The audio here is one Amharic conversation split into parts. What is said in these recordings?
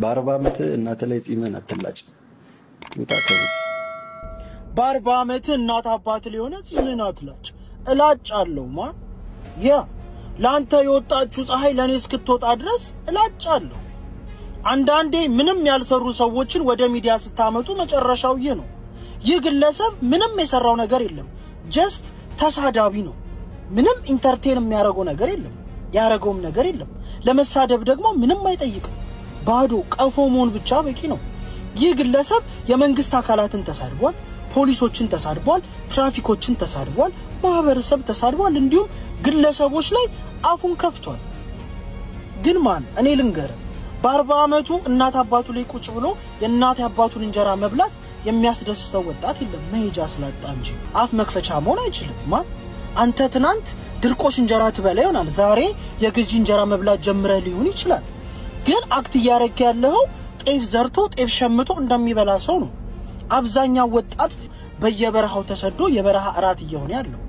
በ40 ዓመት እናት ላይ ጺምን አትላጭ ውጣከው በ40 ዓመት እናት አባት ሊሆነ ጺምን አትላጭ እላጫለሁ ማን ያ ላንተ የወጣችሁ ፀሐይ ለኔ እስክትወጣ ድረስ እላጫለሁ አንዳንዴ ምንም ያልሰሩ ሰዎችን ወደ ሚዲያ ስታመጡ መጨረሻው ይሄ ነው ይህ ግለሰብ ምንም የሰራው ነገር የለም ጀስት ተሳዳቢ ነው ምንም ኢንተርቴን የሚያረጋው ነገር የለም ያረጋውም ነገር የለም ለመሳደብ ደግሞ ምንም አይጠይቅም ባዶ ቀፎ መሆን ብቻ በቂ ነው ይህ ግለሰብ የመንግስት አካላትን ተሳድቧል ፖሊሶችን ተሳድቧል ትራፊኮችን ተሳድቧል ማህበረሰብ ተሳድቧል እንዲሁም ግለሰቦች ላይ አፉን ከፍቷል ግን ማን እኔ ልንገር በ40 ዓመቱ እናት አባቱ ላይ ቁጭ ብሎ የእናት አባቱን እንጀራ መብላት የሚያስደስተው ወጣት የለም መሄጃ ስላጣ እንጂ አፍ መክፈቻ መሆን አይችልም ማን አንተ ትናንት ድርቆሽ እንጀራ ትበላ ይሆናል ዛሬ የግዢ እንጀራ መብላት ጀምረ ሊሆን ይችላል ግን አክት ያረክ ያለው ጤፍ ዘርቶ ጤፍ ሸምቶ እንደሚበላ ሰው ነው አብዛኛው ወጣት በየበረሃው ተሰዶ የበረሃ አራት እየሆነ ያለው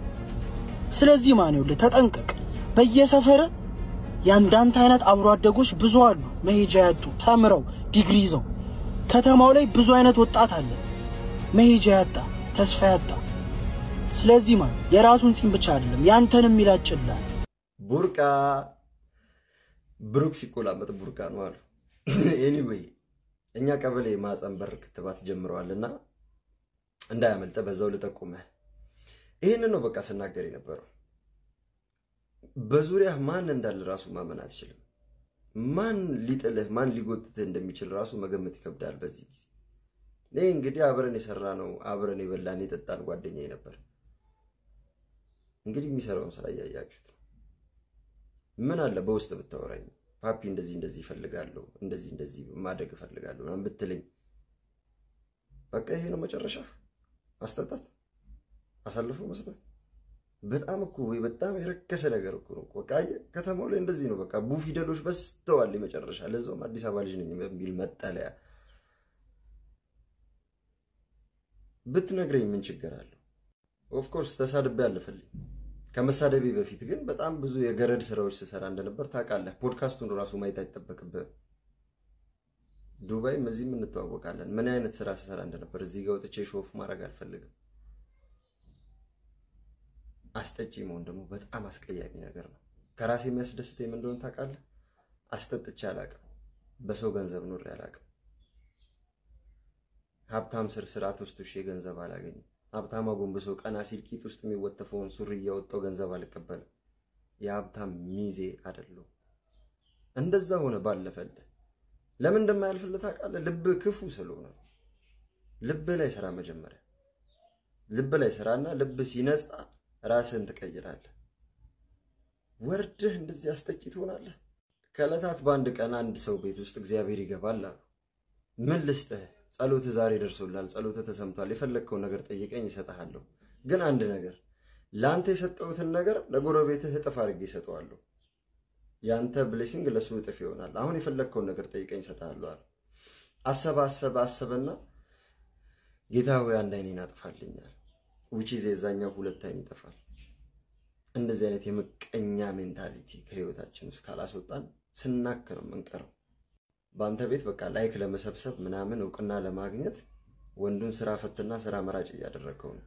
ስለዚህ ማን ይውል ተጠንቀቅ በየሰፈር ያንዳንተ አይነት አብሮ አደጎች ብዙ አሉ መሄጃ ያጡ ተምረው ዲግሪ ይዘው ከተማው ላይ ብዙ አይነት ወጣት አለ መሄጃ ያጣ ተስፋ ያጣ ስለዚህ ማን የራሱን ጺም ብቻ አይደለም ያንተንም ይላጭላል ቡርቃ ብሩክ ሲቆላመጥ ቡርቃ ነው አሉ ኤኒዌይ እኛ ቀበሌ ማጸን በር ክትባት ጀምረዋልና እንዳያመልጥ በዛው ለተቆመ ይሄንን ነው በቃ ስናገር የነበረው በዙሪያ ማን እንዳለ ራሱ ማመን አትችልም ማን ሊጥልህ ማን ሊጎትትህ እንደሚችል ራሱ መገመት ይከብዳል በዚህ ጊዜ ለይ እንግዲህ አብረን የሰራ ነው አብረን የበላን የጠጣን ጓደኛዬ ነበር እንግዲህ የሚሰራውን ስራ ያያችሁት ምን አለ በውስጥ ብታወራኝ ፓፒ እንደዚህ ይፈልጋለሁ እንደዚህ ማደግ ፈልጋለሁ ማን ብትለኝ በቃ ይሄ ነው መጨረሻ አስተጣጣት አሳልፎ መስጠት በጣም እኮ ወይ በጣም የረከሰ ነገር እኮ ነው በቃ ከተማው ላይ እንደዚህ ነው በቃ ቡ ፊደሎች በስተዋል መጨረሻ ለዛውም አዲስ አበባ ልጅ ነኝ በሚል መጣለያ ብትነግረኝ ምን ችግር አለው ኦፍ ኮርስ ተሳድቤ ያለፈልኝ ከመሳደቤ በፊት ግን በጣም ብዙ የገረድ ስራዎች ስሰራ እንደነበር ታውቃለህ ፖድካስቱን ራሱ ማየት አይተበከበ ዱባይ መዚህም እንተዋወቃለን ምን አይነት ስራ ስሰራ እንደነበር እዚህ ጋር ወጥቼ ሾፍ ማድረግ አልፈልግም አስጠጪ መሆን ደግሞ በጣም አስቀያሚ ነገር ነው ከራሴ የሚያስደስተኝ ምን እንደሆነ ታውቃለህ አስጠጥቼ አላውቅም በሰው ገንዘብ ኖር ያላውቅም ሀብታም ስርዓት ውስጥ ገንዘብ አላገኝም ሀብታም አጎንብሶ ቀና ሲል ቂጥ ውስጥ የሚወተፈውን ሱሪ ያወጣው ገንዘብ አልቀበልም የሀብታም ሚዜ አይደለም እንደዛ ሆነ ባለፈለ ለምን እንደማያልፍልህ ታውቃለህ ልብ ክፉ ስለሆነ ልብ ላይ ስራ መጀመሪያ ልብ ላይ ስራና ልብ ሲነጻ ራስን ተቀይራለህ ወርድህ እንደዚህ አስጠቂ ትሆናለህ ከለታት ባንድ ቀን አንድ ሰው ቤት ውስጥ እግዚአብሔር ይገባል አሉ ምን ልስጥህ ጸሎት ዛሬ ደርሶላል ጸሎት ተሰምቷል የፈለከው ነገር ጠይቀኝ ይሰጣሃለሁ ግን አንድ ነገር ላንተ የሰጠውትን ነገር ለጎረቤትህ እጥፍ አድርጌ ይሰጣዋለሁ ያንተ ብሌሲንግ ለሱ እጥፍ ይሆናል አሁን የፈለከው ነገር ጠይቀኝ ይሰጣሃለሁ አለ አሰበና ጌታ ሆይ አንድ አይኔን አጥፋልኛል which is የዛኛው ሁለት አይን ይጠፋል እንደዚህ አይነት የመቀኛ ሜንታሊቲ ከህይወታችን ውስጥ ካላስወጣን ስናክ ነው መንቀረው ባንተ ቤት በቃ ላይክ ለመሰብሰብ ምናምን እውቅና ለማግኘት ወንዱን ስራ ፈትና ስራ መራጭ ያደረከው ነው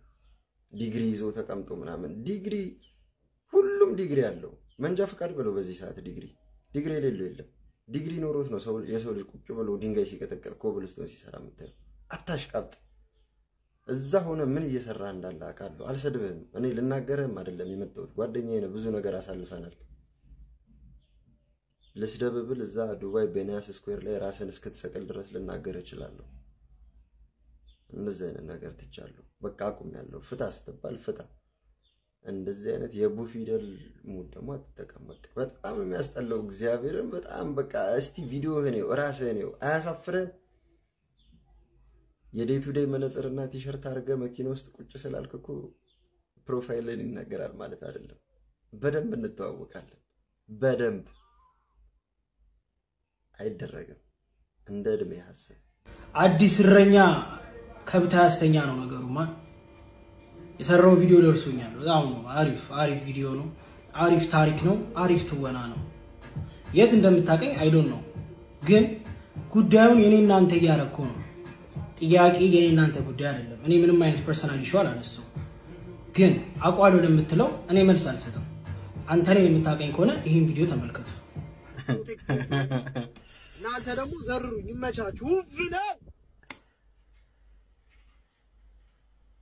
ዲግሪ ይዞ ተቀምጦ ምናምን ዲግሪ ሁሉም ዲግሪ ያለው መንጃ ፈቃድ ብለው በዚህ ሰዓት ዲግሪ የሌለው የለም ዲግሪ ኖሮት ነው ሰው የሰው ልጅ ቁጭ ብሎ ድንጋይ ሲቀጠቀጥ ኮብልስቶን ሲሰራ ምትል አታሽቃብጥ እዛ ሆነ ምን እየሰራ እንዳለ አቃለሁ አልሰድብህም እኔ ልናገርህም አይደለም የመጣሁት ጓደኛዬ ነው ብዙ ነገር አሳልፈናል ለስደብብል እዛ ዱባይ ቤናያስ ስኩዌር ላይ ራስን እስክትሰቅል ድረስ ልናገር እችላለሁ እንደዚህ አይነት ነገር ትቻለሁ በቃ አቁም ያለው ፍታ አስተባል ፍታ እንደዚህ አይነት የቡ ፊደል ሙድ ደግሞ ተቀመጥ በጣም የሚያስጠላው እግዚአብሔርን በጣም በቃ እስቲ ቪዲዮ ሆነው ራስህ ነው አያሳፍረን የዴይ ቱ ዴይ መነጽርና ቲሸርት አርገ መኪና ውስጥ ቁጭ ስላልከኩ ፕሮፋይልን ይናገራል ማለት አይደለም በደንብ እንተዋወቃለን በደንብ አይደረግም እንደ እድሜ ሐሰብ አዲስ እረኛ ከብታ ያስተኛ ነው ነገሩማ የሰራው ቪዲዮ ደርሶኛል በጣም አሪፍ ቪዲዮ ነው አሪፍ ታሪክ ነው አሪፍ ትወና ነው የት እንደምታቀኝ አይ ዶንት ኖ ግን ጉዳዩን የኔ እናንተ ያረኩ ነው ጥያቄ የኔ እናንተ ጉዳይ አይደለም እኔ ምንም አይነት ፐርሰናል ኢሹ አላነሳው ግን አቋሉ ለምትለው እኔ መልስ አልሰጠም አንተ ነኝ የምታቀኝ ከሆነ ይሄን ቪዲዮ ተመልከቱ እናንተ ደግሞ ዘርሩኝ ይመቻችሁ ውብነ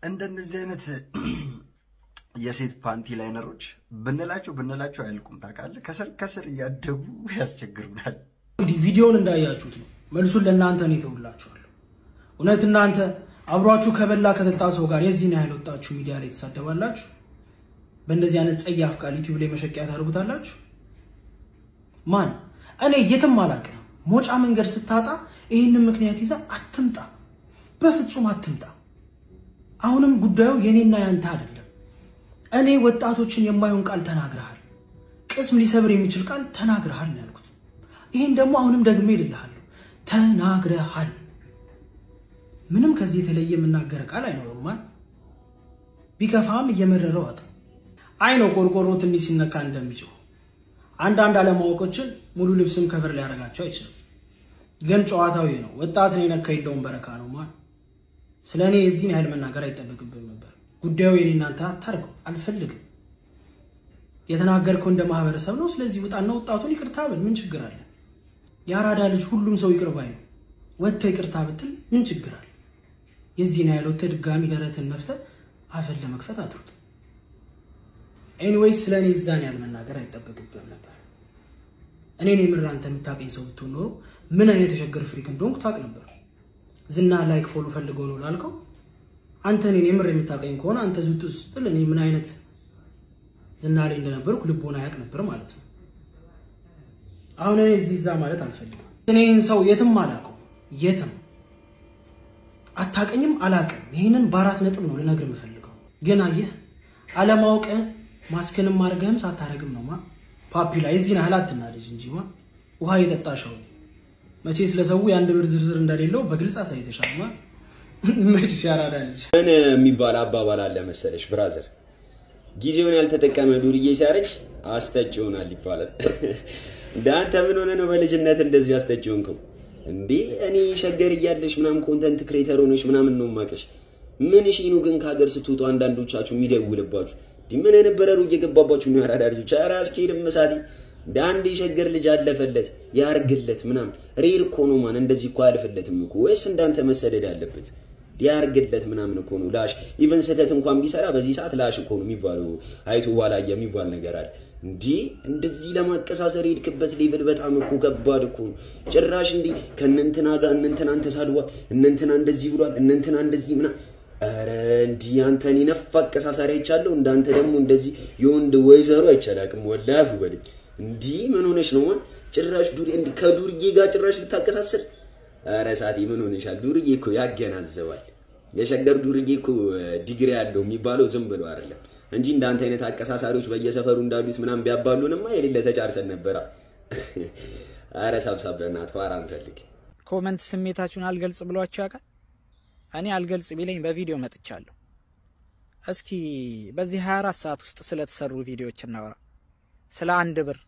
እንደነዚህ አይነት የሴት ፓንቲ ላይነሮች ብንላቸው አያልቁም ታውቃለህ ከስር እያደጉ ያስቸግሩናል እንግዲህ ቪዲዮውን እንዳያችሁት ነው መልሱን ለእናንተ ነው ተውላችኋለሁ እውነት እናንተ አብሯችሁ ከበላ ከተጣ ሰው ጋር የዚህን ያህል ወጣችሁ ሚዲያ ላይ ተሳደባላችሁ በእንደዚህ አይነት ጸያፍ ቃል ዩቲዩብ ላይ መሸቂያ ታርጉታላችሁ ማን እኔ የትም አላቀ ሞጫ መንገድ ስታጣ ይሄንን ምክንያት ይዛ አትምጣ በፍጹም አትምጣ አሁንም ጉዳዩ የኔና ያንተ አይደለም እኔ ወጣቶችን የማይሆን ቃል ተናግረሃል ቅስም ሊሰብር የሚችል ቃል ተናግረሃል ያልኩት ይሄን ደግሞ አሁንም ደግሜ ይልልሃለሁ ተናግረሃል ምንም ከዚህ የተለየ መናገር ቃል አይኖርም ቢከፋም እየመረረው አጣ አይ ነው ቆርቆሮ ትንሽ ሲነካ እንደሚጮህ አንዳንድ አለማወቆችን ሙሉ ልብስም ከቨር ሊያረጋቸው አይችልም ግን ጨዋታው ነው ወጣት ነው የነካ ይደውን በረካ ነው ስለኔ እዚህን ያህል መናገር አይጠበቅብኝም ነበር ጉዳዩ የኔና አንተ አታርጉ አልፈልግም የተናገርከው እንደ ማህበረሰብ ነው ስለዚህ ወጣና ወጣቱን ይቅርታ ብል ምን ችግር አለ ያራዳ ልጅ ሁሉም ሰው ይቅርባይ ነው ወጥቶ ይቅርታ ብትል ምን ችግር አለ የዚህን ያህል ወጥቶ ድጋሚ ደረትን ነፍተ አፈል ለመክፈት አድሩት ኤኒዌይስ ስለኔ እዛን ያህል መናገር አይጠበቅብኝም ነበር እኔ ነኝ ምራ አንተ የምታቀኝ ሰው ብትሆን ኖሮ ምን አይነት ተሸገር ፍሪክ እንደሆንኩ ታውቅ ነበር ዝና ላይክ ፎሎ ፈልገው ነው ላልከው አንተ ነኝ የምር የምታቀኝ ከሆነ አንተ ዝውጥ ስትል እኔ ምን አይነት ዝና ላይ እንደነበርኩ ልቦና ያቅ ነበር ማለት ነው አሁን እኔ እዚህዛ ማለት አልፈልግም እኔን ሰው የትም አላቀው የትም አታቀኝም አላቀም ይሄንን በአራት ነጥብ ነው ልነግር የምፈልገው ግን አየህ አለማወቅ ማስከንም ማርገም ሳታረግም ነው ፓፒ ላይ እዚህን አላትና ልጅ እንጂማ ውሃ የጠጣሽው መቼ ስለሰው ያንድ ብር ዝርዝር እንደሌለው በግልጽ አሳይተሻል መች ያራዳ ልጅ እኔ የሚባል አባባል አለ መሰለሽ ብራዘር ጊዜውን ያልተጠቀመ ዱርዬ ሲያረጅ አስተጭ ይሆናል ይባላል ዳንተ ምን ሆነ ነው በልጅነት እንደዚህ አስተጭ ሆንከው እንዴ እኔ ሸገር ይያለሽ ምናም ኮንተንት ክሬተር ሆነሽ ምናምን ነው ማቀሽ ምን እሺ ነው ግን ካገር ስትወጡ አንዳንዶቻችሁ የሚደውልባችሁ ዲምን የነበረሩ እየገባባችሁ ነው ያራዳ ልጅ ቻራ አስኪድም መሳቲ ዳንዲ ሸገር ልጅ አለፈለት ያርግለት ምናም ሬር እኮ ነው ማን እንደዚህ እኮ አልፈለትም እኮ ወይስ እንዳንተ መሰደድ አለበት ያርግለት ምናምን እኮ ነው ላሽ ኢቨን ሰተት እንኳን ቢሰራ በዚህ ሰዓት ላሽ እኮ ነው የሚባለው አይቶ ዋላ የሚባል ነገር አለ እንዴ እንደዚህ ለማቀሳሰር ይልክበት ሌቭል በጣም እኮ ከባድ እኮ ጭራሽ እንዴ ከነንተና ጋር እነንተናን ተሳድቧል እነንተና እንደዚህ ብሏል እነንተና እንደዚህ ምና አረ እንዴ አንተን ይነፋ አቀሳሳሪ አይቻለሁ እንዳንተ ደግሞ እንደዚህ የወንድ ወይዘሮ አይቻላቅም ወላሂ በልኝ እንዴ ምን ሆነሽ ነው ማን ጭራሽ ዱር እንዴ ከዱርዬ ጋር ጭራሽ ልታቀሳሰር አረ ሳቲ ምን ሆነሻል ዱርዬ እኮ ያገናዘባል የሸገር ዱርዬ እኮ ዲግሪ ያለው የሚባለው ዝም ብሎ አይደለም እንጂ እንዳንተ አይነት አቀሳሳሪዎች በየሰፈሩ እንዳሉት ምናም ቢያባሉንማ የሌለ ተጫርሰን ነበር አረ ሰብሰብ በእናት ፋራን ፈልግ ኮሜንት ስሜታችሁን አልገልጽ ብሏችሁ ያውቃል እኔ አልገልጽ ቢለኝ በቪዲዮ መጥቻለሁ እስኪ በዚህ 24 ሰዓት ውስጥ ስለተሰሩ ቪዲዮዎች እናወራ ስለ አንድ ብር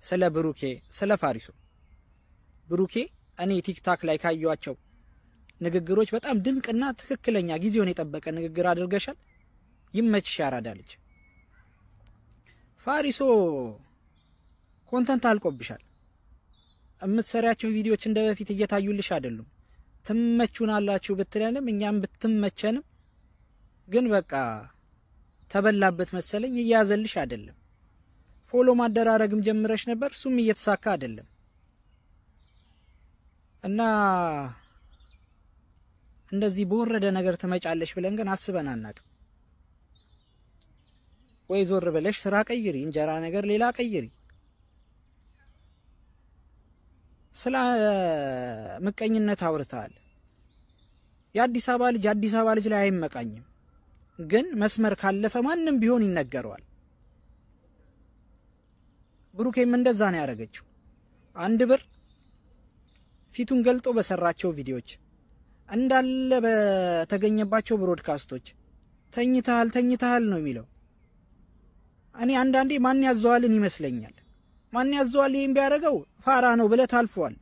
ስለ ብሩኬ ስለ ፋሪሶ ብሩኬ እኔ ቲክታክ ላይ ካዩዋቸው ንግግሮች በጣም ድንቅና ትክክለኛ ጊዜውን የጠበቀ ንግግር አድርገሻል ይመችሽ ያራዳልች ፋሪሶ ኮንተንት አልቆብሻል እምትሰሪያቸው ቪዲዮዎች እንደበፊት እየታዩልሽ አይደሉም ትመቹናላችሁ ብትለንም እኛም ብትመቸንም ግን በቃ ተበላበት መሰለኝ እያዘልሽ አይደለም ፎሎ ማደራረግም ጀምረሽ ነበር ሱም እየተሳካ አይደለም እና እንደዚህ በወረደ ነገር ተመጫለሽ ብለን ግን አስበን አናውቅም ወይ ዞር ብለሽ ስራ ቀይሪ እንጀራ ነገር ሌላ ቀይሪ ስለ ምቀኝነት አውርታል የአዲስ አበባ ልጅ ላይ አይመቃኝም ግን መስመር ካለፈ ማንንም ቢሆን ይነገረዋል ብሩኬም እንደዛ ነው ያረጋችው አንድ ብር ፊቱን ገልጦ በሰራቸው ቪዲዮዎች እንዳለ በተገኘባቸው ብሮድካስቶች ተኝታል ነው የሚለው እኔ አንዳንዴ ማን ያዘዋልን ይመስለኛል ማን ያዘዋል ይሄን ቢያረጋው ፋራ ነው ብለ ታልፈዋል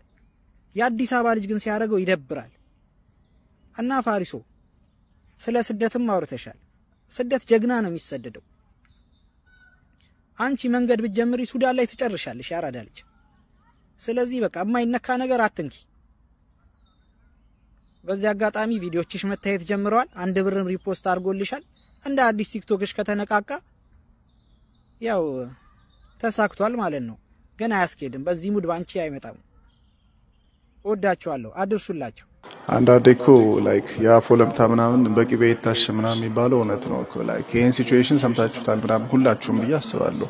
የአዲስ አበባ ልጅ ግን ሲያደርገው ይደብራል። እና ፋሪሶ ስለ ስደትም አውርተሻል። ስደት ጀግና ነው የሚሰደደው። አንቺ መንገድ ብትጀምሪ ሱዳን ላይ ትጨርሻለሽ ያራዳ ልጅ። ስለዚህ በቃ የማይነካ ነገር አትንኪ። በዚህ አጋጣሚ ቪዲዮችሽ መታየት ጀምረዋል። 1 ብርም ሪፖስት አድርጎልሻል። እንደ አዲስ ቲክቶክሽ ከተነቃቃ ያው ተሳክቷል ማለት ነው። ግን አያስኬድም። በዚህ ሙድ ባንቺ አይመጣም። ወዳችኋለሁ። አድርሱላችሁ። አንዳንዴ እኮ ላይክ የአፎ ለምታ ምናምን በቅቤ ይታሽ ምናምን የሚባለው እውነት ነው እኮ። ላይክ ይሄን ሲቹዌሽን ሰምታችሁታል ምናምን ሁላችሁም ብዬ አስባለሁ።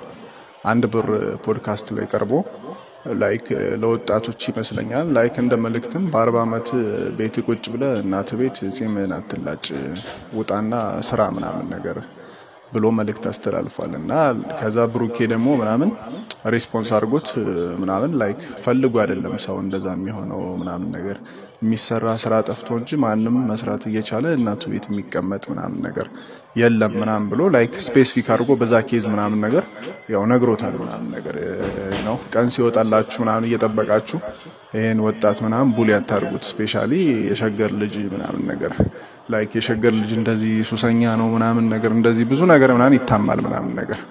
1 ብር ፖድካስት ላይ ቀርቦ ላይክ ለወጣቶች ይመስለኛል ላይክ እንደ መልእክትም በ40 ዓመት ቤት ቁጭ ብለ እናት ቤት ጺምን አትላጭ ውጣና ስራ ምናምን ነገር ብሎ መልእክት አስተላልፏልና ከዛ ብሩኬ ደግሞ ምናምን ሪስፖንስ አድርጎት ምናምን ላይክ ፈልጎ አይደለም ሰው እንደዛ የሚሆነው ምናምን ነገር የሚሰራ ስራ ጠፍቶ እንጂ ማንንም መስራት እየቻለ እናቱ ቤት የሚቀመጥ ምናምን ነገር የለም ምናምን ብሎ ላይክ ስፔሲፊክ አድርጎ በዛ ኬዝ ምናምን ነገር ያው ነግሮታል ምናምን ነገር ነው። ቀን ሲወጣላችሁ ምናምን እየጠበቃችሁ ይሄን ወጣት ምናምን ቡሊ አታርጉት። ስፔሻሊ የሸገር ልጅ ምናምን ነገር ላይክ የሸገር ልጅ እንደዚህ ሱሰኛ ነው ምናምን ነገር እንደዚህ ብዙ ነገር ምናምን ይታማል ምናምን ነገር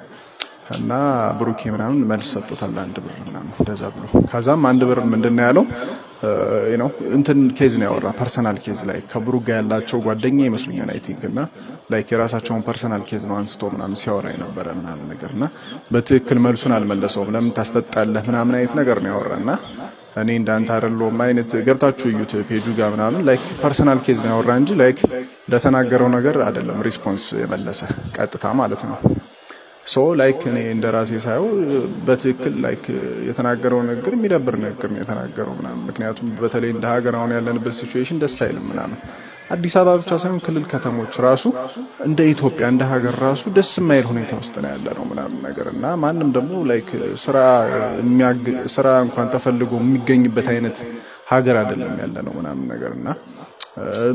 እና ብሩኬ ምናምን መልስ ሰጥቶታል 1 ብር ምናምን እንደዛ ብሎ ከዛም 1 ብር ምንድነው ያለው ነው እንትን ኬዝ ነው ያወራ ፐርሰናል ኬዝ ላይ ከብሩክ ጋር ያላቸው ጓደኛ ይመስልኛል አይ ቲንክ እና ላይክ የራሳቸውን ፐርሰናል ኬዝ ነው አንስቶ ምናምን ሲያወራ የነበረ ምናምን ነገርና በትክክል መልሱን አልመለሰውም። ለምን ታስጠጣለህ ምናምን አይነት ነገር ነው ያወራና እኔ እንዳንተ አይደለም አይነት ገብታችሁ እዩት ፔጁ ጋር ምናምን ላይክ ፐርሰናል ኬዝ ነው ያወራ እንጂ ላይክ ለተናገረው ነገር አይደለም ሪስፖንስ የመለሰ ቀጥታ ማለት ነው። ሶ ላይክ እኔ እንደራሴ ሳይው በትክክል ላይክ የተናገረው ነገር የሚደብር ነገር ነው የተናገረው ምናምን። ምክንያቱም በተለይ እንደ ሀገር አሁን ያለንበት ሲቹዌሽን ደስ አይልም ምናምን። አዲስ አበባ ብቻ ሳይሆን ክልል ከተሞች ራሱ እንደ ኢትዮጵያ እንደ ሀገር ራሱ ደስ የማይል ሁኔታ ውስጥ ነው ያለ ነው ምናምን ነገርና ማንም ደግሞ ላይክ ስራ እንኳን ተፈልጎ የሚገኝበት አይነት ሀገር አይደለም ያለ ነው ምናምን ነገርና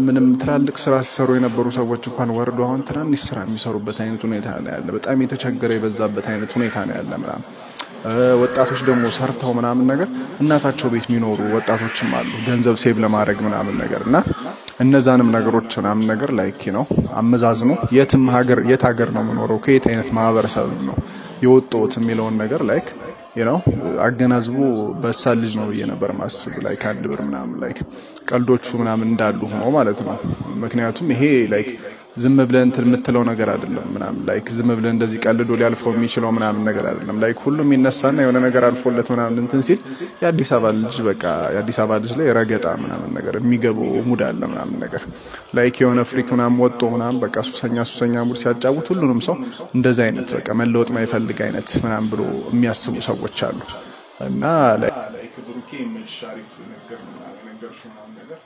ምንም ትላልቅ ስራ ሲሰሩ የነበሩ ሰዎች እንኳን ወርዶ አሁን ትናንሽ ስራ የሚሰሩበት አይነት ሁኔታ ነው ያለ። በጣም የተቸገረ የበዛበት አይነት ሁኔታ ነው ያለ ምናምን። ወጣቶች ደግሞ ሰርተው ምናምን ነገር እናታቸው ቤት የሚኖሩ ወጣቶችም አሉ ገንዘብ ሴቭ ለማድረግ ምናምን ነገርና እነዛንም ነገሮች ምናምን ነገር ላይክ ነው አመዛዝኖ የትም ሀገር የት ሀገር ነው የምኖረው ከየት አይነት ማህበረሰብ ነው የወጣሁት የሚለውን ነገር ላይክ አገናዝቦ በሳል ልጅ ነው የነበር ማስብ ላይክ 1 ብር ምናምን ላይክ ቀልዶቹ ምናምን እንዳሉ ሆኖ ማለት ነው። ምክንያቱም ይሄ ላይክ ዝም ብለን እንትን የምትለው ነገር አይደለም ምናምን ላይክ ዝም ብለን እንደዚህ ቀልዶ ሊያልፈው የሚችለው ምናምን ነገር አይደለም። ላይክ ሁሉም ይነሳና የሆነ ነገር አልፎለት ምናምን እንትን ሲል የአዲስ አበባ ልጅ በቃ የአዲስ አበባ ልጅ ላይ ረገጣ ምናምን ነገር የሚገባው ሙድ አለ ምናምን ነገር ላይክ የሆነ ፍሪክ ምናምን ወጥቶ ምናምን በቃ ሱሰኛ ሙድ ሲያጫውት ሁሉንም ሰው እንደዛ አይነት በቃ መለወጥ ማይፈልግ አይነት ምናምን ብሎ የሚያስቡ ሰዎች አሉ። እና ላይክ ብሩኬ ምን ሻሪፍ ነገር ምናምን ነገር ሹማን ነገር